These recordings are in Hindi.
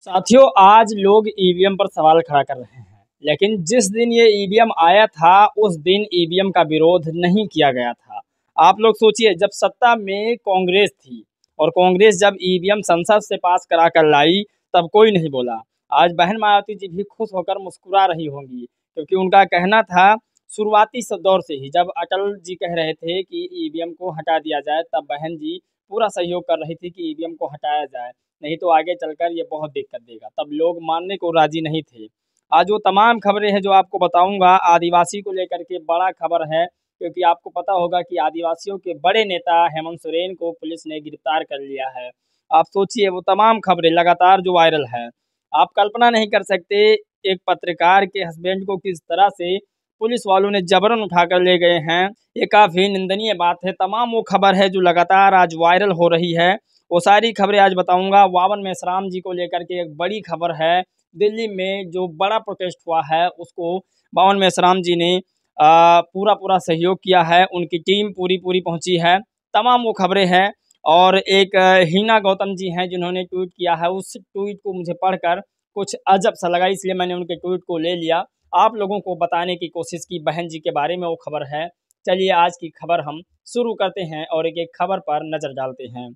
साथियों, आज लोग ईवीएम पर सवाल खड़ा कर रहे हैं, लेकिन जिस दिन ये ईवीएम आया था उस दिन ईवीएम का विरोध नहीं किया गया था। आप लोग सोचिए, जब सत्ता में कांग्रेस थी और कांग्रेस जब ईवीएम संसद से पास करा कर लाई तब कोई नहीं बोला। आज बहन मायावती जी भी खुश होकर मुस्कुरा रही होंगी, क्योंकि उनका कहना था शुरुआती दौर से ही, जब अटल जी कह रहे थे कि ईवीएम को हटा दिया जाए, तब बहन जी पूरा सहयोग कर रही थी कि ईवीएम को हटाया जाए, नहीं तो आगे चलकर ये बहुत दिक्कत देगा। तब लोग मानने को राजी नहीं थे। आज वो तमाम खबरें हैं जो आपको बताऊंगा, आदिवासी को लेकर के बड़ा खबर है, क्योंकि आपको पता होगा कि आदिवासियों के बड़े नेता हेमंत सोरेन को पुलिस ने गिरफ्तार कर लिया है। आप सोचिए, वो तमाम खबरें लगातार जो वायरल है, आप कल्पना नहीं कर सकते एक पत्रकार के हस्बैंड को किस तरह से पुलिस वालों ने जबरन उठाकर ले गए हैं। ये काफ़ी निंदनीय बात है। तमाम वो खबर है जो लगातार आज वायरल हो रही है, वो सारी खबरें आज बताऊंगा। वावन मेश्राम जी को लेकर के एक बड़ी खबर है। दिल्ली में जो बड़ा प्रोटेस्ट हुआ है उसको वावन मेश्राम जी ने पूरा पूरा सहयोग किया है, उनकी टीम पूरी पहुंची है। तमाम वो खबरें हैं। और एक हीना गौतम जी हैं जिन्होंने ट्वीट किया है, उस ट्वीट को मुझे पढ़कर कुछ अजब सा लगा, इसलिए मैंने उनके ट्वीट को ले लिया, आप लोगों को बताने की कोशिश की बहन जी के बारे में वो खबर है। चलिए आज की खबर हम शुरू करते हैं और एक एक खबर पर नज़र डालते हैं।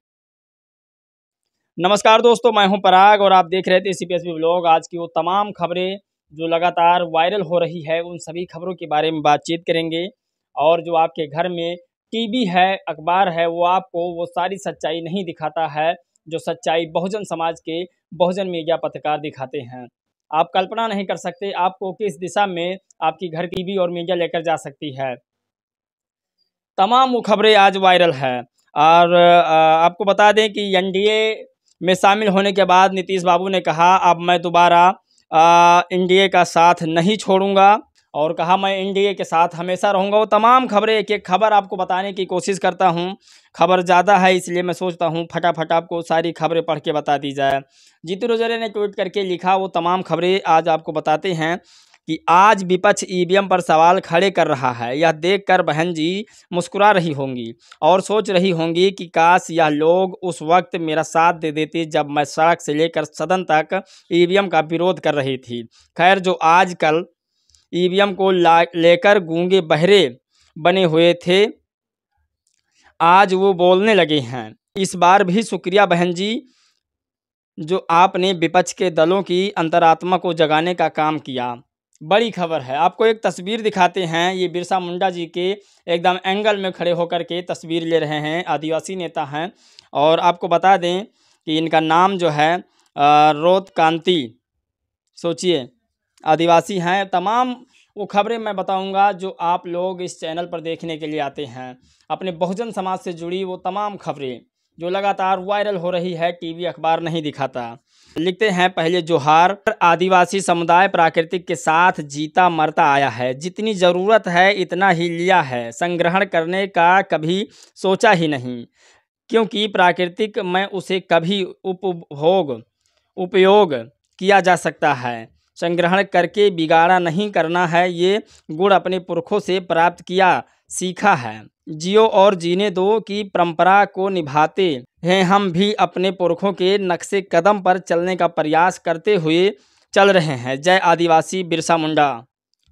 नमस्कार दोस्तों, मैं हूं पराग और आप देख रहे थे CPSB व्लॉग। आज की वो तमाम खबरें जो लगातार वायरल हो रही है, उन सभी खबरों के बारे में बातचीत करेंगे। और जो आपके घर में टीवी है, अखबार है, वो आपको वो सारी सच्चाई नहीं दिखाता है जो सच्चाई बहुजन समाज के बहुजन मीडिया पत्रकार दिखाते हैं। आप कल्पना नहीं कर सकते आपको किस दिशा में आपकी घर टीवी और मीडिया लेकर जा सकती है। तमाम वो खबरें आज वायरल है। और आपको बता दें कि एनडीए में शामिल होने के बाद नीतीश बाबू ने कहा अब मैं दोबारा एनडीए का साथ नहीं छोड़ूंगा, और कहा मैं एनडीए के साथ हमेशा रहूंगा। वो तमाम खबरें एक एक खबर आपको बताने की कोशिश करता हूं। खबर ज़्यादा है इसलिए मैं सोचता हूं फटाफट आपको सारी खबरें पढ़ के बता दी जाए। जीतू रोजरे ने ट्वीट करके लिखा, वो तमाम खबरें आज आपको बताते हैं कि आज विपक्ष ईवीएम पर सवाल खड़े कर रहा है। यह देखकर बहन जी मुस्कुरा रही होंगी और सोच रही होंगी कि काश यह लोग उस वक्त मेरा साथ दे देते जब मैं सड़क से लेकर सदन तक ईवीएम का विरोध कर रही थी। खैर, जो आजकल ईवीएम को लेकर गूंगे बहरे बने हुए थे, आज वो बोलने लगे हैं। इस बार भी शुक्रिया बहन जी, जो आपने विपक्ष के दलों की अंतरात्मा को जगाने का काम किया। बड़ी खबर है। आपको एक तस्वीर दिखाते हैं। ये बिरसा मुंडा जी के एकदम एंगल में खड़े होकर के तस्वीर ले रहे हैं। आदिवासी नेता हैं और आपको बता दें कि इनका नाम जो है रोत कांति। सोचिए, आदिवासी हैं। तमाम वो खबरें मैं बताऊंगा जो आप लोग इस चैनल पर देखने के लिए आते हैं। अपने बहुजन समाज से जुड़ी वो तमाम खबरें जो लगातार वायरल हो रही है, टीवी अखबार नहीं दिखाता। लिखते हैं पहले, जोहार। आदिवासी समुदाय प्राकृतिक के साथ जीता मरता आया है। जितनी ज़रूरत है इतना ही लिया है, संग्रहण करने का कभी सोचा ही नहीं, क्योंकि प्राकृतिक में उसे कभी उपयोग किया जा सकता है। संग्रहण करके बिगाड़ा नहीं करना है, ये गुण अपने पुरखों से प्राप्त किया सीखा है। जियो और जीने दो की परंपरा को निभाते हैं हम भी, अपने पुरखों के नक्शे कदम पर चलने का प्रयास करते हुए चल रहे हैं। जय आदिवासी बिरसा मुंडा।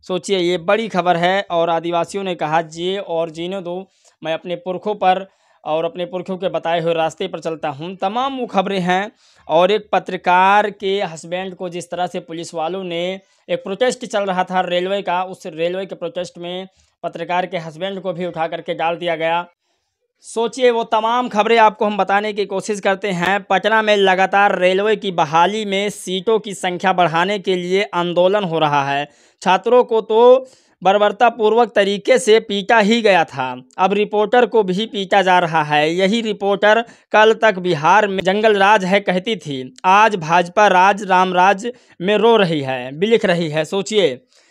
सोचिए, ये बड़ी खबर है। और आदिवासियों ने कहा जियो और जीने दो, मैं अपने पुरखों पर और अपने पुरखों के बताए हुए रास्ते पर चलता हूँ। तमाम वो खबरें हैं। और एक पत्रकार के हस्बैंड को जिस तरह से पुलिस वालों ने, एक प्रोटेस्ट चल रहा था रेलवे का, उस रेलवे के प्रोटेस्ट में पत्रकार के हस्बैंड को भी उठा करके डाल दिया गया। सोचिए, वो तमाम खबरें आपको हम बताने की कोशिश करते हैं। पटना में लगातार रेलवे की बहाली में सीटों की संख्या बढ़ाने के लिए आंदोलन हो रहा है। छात्रों को तो बर्बरतापूर्वक तरीके से पीटा ही गया था, अब रिपोर्टर को भी पीटा जा रहा है। यही रिपोर्टर कल तक बिहार में जंगल राज है कहती थी, आज भाजपा राज राम राज में रो रही है, बिलिख रही है। सोचिए,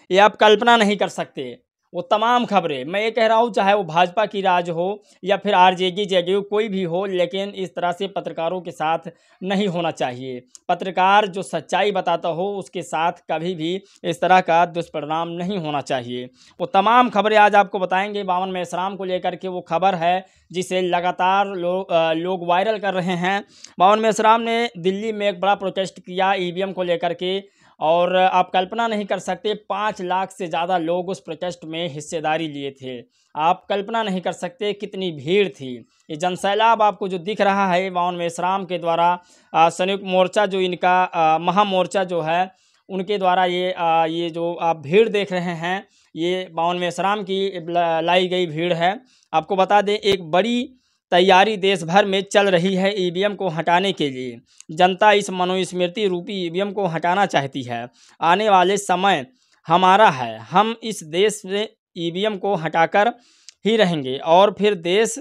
ये आप कल्पना नहीं कर सकते। वो तमाम खबरें, मैं ये कह रहा हूँ, चाहे वो भाजपा की राज हो या फिर आरजेडी जेडीयू कोई भी हो, लेकिन इस तरह से पत्रकारों के साथ नहीं होना चाहिए। पत्रकार जो सच्चाई बताता हो उसके साथ कभी भी इस तरह का दुष्परिणाम नहीं होना चाहिए। वो तमाम खबरें आज आपको बताएंगे। बावन मेश्राम को लेकर के वो खबर है जिसे लगातार लोग वायरल कर रहे हैं। बावन मेश्राम ने दिल्ली में एक बड़ा प्रोटेस्ट किया ईवीएम को लेकर के, और आप कल्पना नहीं कर सकते 5 लाख से ज़्यादा लोग उस प्रोटेस्ट में हिस्सेदारी लिए थे। आप कल्पना नहीं कर सकते कितनी भीड़ थी। ये जनसैलाब आपको जो दिख रहा है बावन मेश्राम के द्वारा संयुक्त मोर्चा जो इनका महामोर्चा जो है उनके द्वारा ये जो आप भीड़ देख रहे हैं ये बावन मेश्राम की लाई गई भीड़ है। आपको बता दें एक बड़ी तैयारी देश भर में चल रही है ईवीएम को हटाने के लिए। जनता इस मनुस्मृति रूपी ईवीएम को हटाना चाहती है। आने वाले समय हमारा है, हम इस देश में ईवीएम को हटाकर ही रहेंगे और फिर देश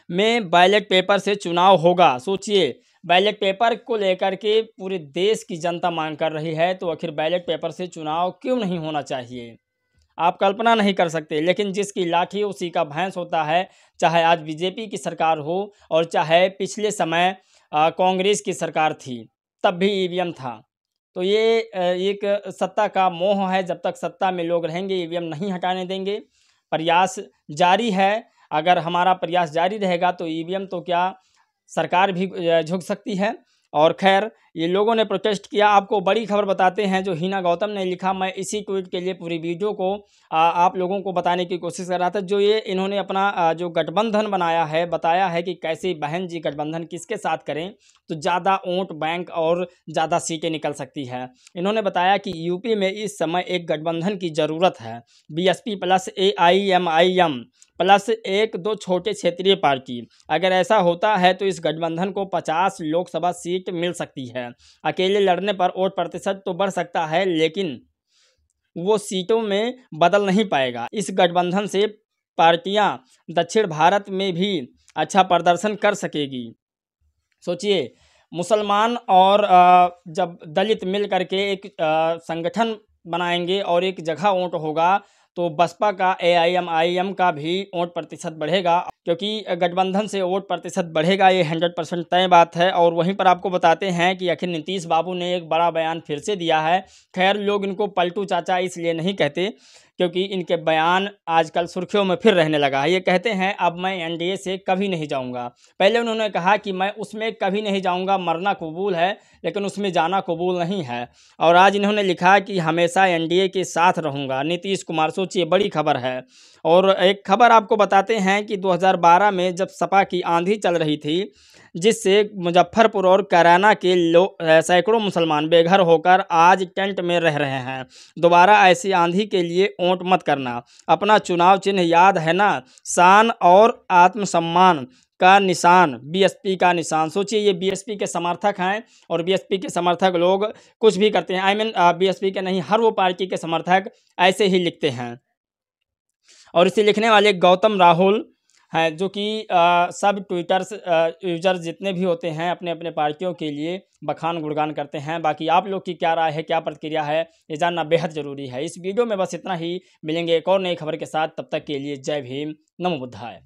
में बैलेट पेपर से चुनाव होगा। सोचिए, बैलेट पेपर को लेकर के पूरे देश की जनता मांग कर रही है, तो आखिर बैलेट पेपर से चुनाव क्यों नहीं होना चाहिए? आप कल्पना नहीं कर सकते। लेकिन जिसकी लाठी उसी का भैंस होता है। चाहे आज बीजेपी की सरकार हो और चाहे पिछले समय कांग्रेस की सरकार थी, तब भी ईवीएम था। तो ये एक सत्ता का मोह है। जब तक सत्ता में लोग रहेंगे ईवीएम नहीं हटाने देंगे। प्रयास जारी है। अगर हमारा प्रयास जारी रहेगा तो ईवीएम तो क्या सरकार भी झुक सकती है। और खैर ये लोगों ने प्रोटेस्ट किया। आपको बड़ी खबर बताते हैं जो हिना गौतम ने लिखा। मैं इसी ट्वीट के लिए पूरी वीडियो को आप लोगों को बताने की कोशिश कर रहा था। जो ये इन्होंने अपना जो गठबंधन बनाया है, बताया है कि कैसे बहन जी गठबंधन किसके साथ करें तो ज़्यादा वोट बैंक और ज़्यादा सीटें निकल सकती है। इन्होंने बताया कि यूपी में इस समय एक गठबंधन की ज़रूरत है। बीएसपी प्लस AIMIM प्लस 1-2 छोटे क्षेत्रीय पार्टी। अगर ऐसा होता है तो इस गठबंधन को 50 लोकसभा सीट मिल सकती है। अकेले लड़ने पर वोट प्रतिशत तो बढ़ सकता है, लेकिन वो सीटों में बदल नहीं पाएगा। इस गठबंधन से पार्टियां दक्षिण भारत में भी अच्छा प्रदर्शन कर सकेगी। सोचिए, मुसलमान और जब दलित मिल करके एक संगठन बनाएंगे और एक जगह वोट होगा तो बसपा का AIMIM का भी वोट प्रतिशत बढ़ेगा, क्योंकि गठबंधन से वोट प्रतिशत बढ़ेगा। ये 100% तय बात है। और वहीं पर आपको बताते हैं कि आखिर नीतीश बाबू ने एक बड़ा बयान फिर से दिया है। खैर लोग इनको पलटू चाचा इसलिए नहीं कहते क्योंकि इनके बयान आजकल सुर्खियों में फिर रहने लगा है। ये कहते हैं अब मैं NDA से कभी नहीं जाऊंगा। पहले उन्होंने कहा कि मैं उसमें कभी नहीं जाऊंगा, मरना कबूल है लेकिन उसमें जाना कबूल नहीं है। और आज इन्होंने लिखा कि हमेशा NDA के साथ रहूंगा। नीतीश कुमार, सोचिए बड़ी खबर है। और एक खबर आपको बताते हैं कि 2012 में जब सपा की आंधी चल रही थी जिससे मुजफ्फरपुर और कैराना के सैकड़ों मुसलमान बेघर होकर आज टेंट में रह रहे हैं। दोबारा ऐसी आंधी के लिए वोट मत करना। अपना चुनाव चिन्ह याद है ना, शान और आत्मसम्मान का निशान, BSP का निशान। सोचिए ये BSP के समर्थक हैं और BSP के समर्थक लोग कुछ भी करते हैं। BSP के नहीं, हर वो पार्टी के समर्थक ऐसे ही लिखते हैं। और इसे लिखने वाले गौतम राहुल हैं जो कि सब ट्विटर्स यूजर जितने भी होते हैं अपने अपने पार्टियों के लिए बखान गुणगान करते हैं। बाकी आप लोग की क्या राय है, क्या प्रतिक्रिया है, ये जानना बेहद ज़रूरी है। इस वीडियो में बस इतना ही। मिलेंगे एक और नई खबर के साथ, तब तक के लिए जय भीम, नमो बुद्धाय।